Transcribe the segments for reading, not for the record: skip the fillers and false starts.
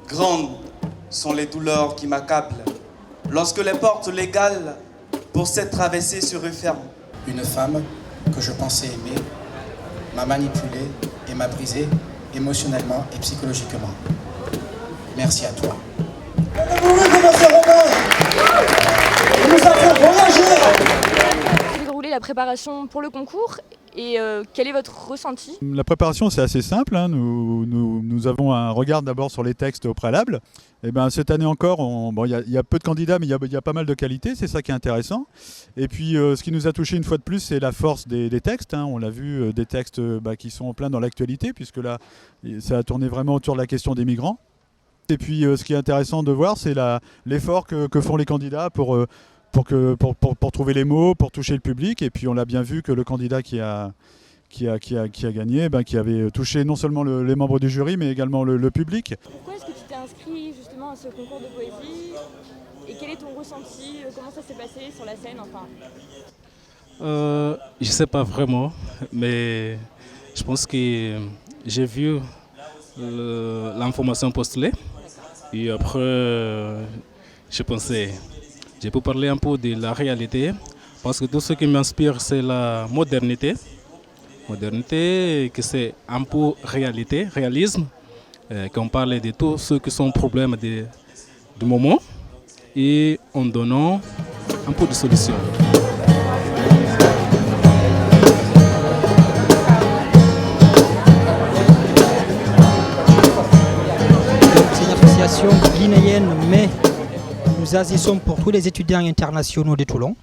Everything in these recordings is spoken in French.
Grandes sont les douleurs qui m'accablent lorsque les portes légales pour cette traversée se referment. Une femme que je pensais aimer m'a manipulé et m'a brisé émotionnellement et psychologiquement. Merci à toi. Vous déroulez la préparation pour le concours et quel est votre ressenti? La préparation, c'est assez simple. Nous avons un regard d'abord sur les textes au préalable. Et ben, cette année encore, il y a peu de candidats, mais il y a pas mal de qualités. C'est ça qui est intéressant. Et puis, ce qui nous a touché une fois de plus, c'est la force des textes. On l'a vu, des textes qui sont en plein dans l'actualité, puisque là, ça a tourné vraiment autour de la question des migrants. Et puis, ce qui est intéressant de voir, c'est l'effort que font les candidats pour trouver les mots, pour toucher le public. Et puis on l'a bien vu que le candidat qui a gagné, qui avait touché non seulement les membres du jury, mais également le public. Pourquoi est-ce que tu t'es inscrit justement à ce concours de poésie? Et quel est ton ressenti? Comment ça s'est passé sur la scène enfin? Je ne sais pas vraiment, mais je pense que j'ai vu l'information postulée. Et après, je pensais... Je peux parler un peu de la réalité, parce que tout ce qui m'inspire, c'est la modernité. Modernité, que c'est un peu réalité, réalisme, qu'on parle de tous ceux qui sont problèmes du moment, et en donnant un peu de solutions. C'est une association guinéenne, mais nous agissons pour tous les étudiants internationaux de Toulon.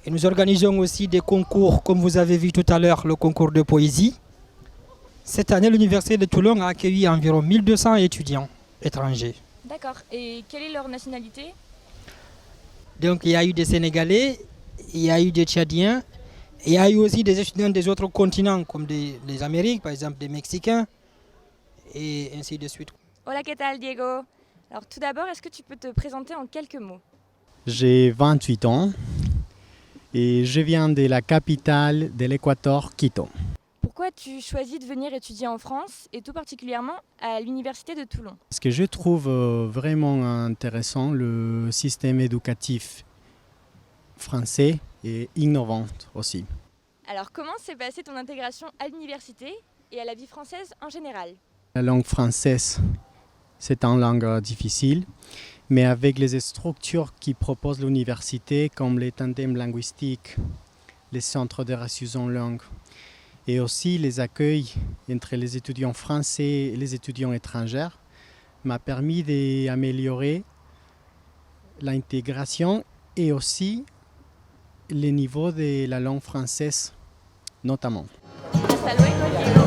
Et nous organisons aussi des concours, comme vous avez vu tout à l'heure, le concours de poésie. Cette année, l'Université de Toulon a accueilli environ 1200 étudiants étrangers. D'accord. Et quelle est leur nationalité? Donc il y a eu des Sénégalais, il y a eu des Tchadiens, et il y a eu aussi des étudiants des autres continents, comme des Amériques, par exemple des Mexicains, et ainsi de suite. Hola, ¿qué tal, Diego? Alors tout d'abord, est-ce que tu peux te présenter en quelques mots? J'ai 28 ans et je viens de la capitale de l'Équateur, Quito. Pourquoi tu choisis de venir étudier en France et tout particulièrement à l'Université de Toulon? Parce que je trouve vraiment intéressant le système éducatif français et innovant aussi. Alors comment s'est passée ton intégration à l'université et à la vie française en général? La langue française, c'est une langue difficile, mais avec les structures qui propose l'université, comme les tandems linguistiques, les centres de ressources en langue, et aussi les accueils entre les étudiants français et les étudiants étrangers, m'a permis d'améliorer l'intégration et aussi le niveau de la langue française, notamment. Hasta luego, Diego.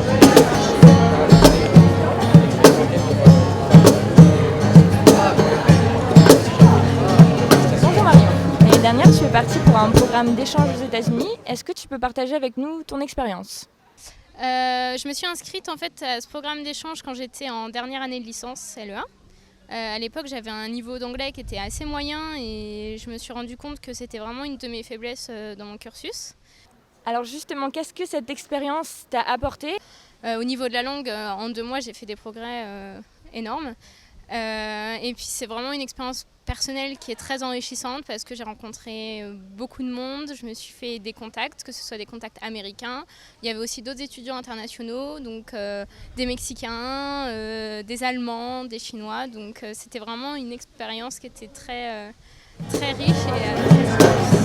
Bonjour Marion. L'année dernière, tu es partie pour un programme d'échange aux États-Unis. Est-ce que tu peux partager avec nous ton expérience? Je me suis inscrite en fait à ce programme d'échange quand j'étais en dernière année de licence LE1. À l'époque, j'avais un niveau d'anglais qui était assez moyen et je me suis rendu compte que c'était vraiment une de mes faiblesses dans mon cursus. Alors justement, qu'est-ce que cette expérience t'a apporté? Au niveau de la langue, en 2 mois, j'ai fait des progrès énormes. Et puis c'est vraiment une expérience personnelle qui est très enrichissante parce que j'ai rencontré beaucoup de monde, je me suis fait des contacts, que ce soit des contacts américains. Il y avait aussi d'autres étudiants internationaux, donc des Mexicains, des Allemands, des Chinois. Donc c'était vraiment une expérience qui était très riche et très intense.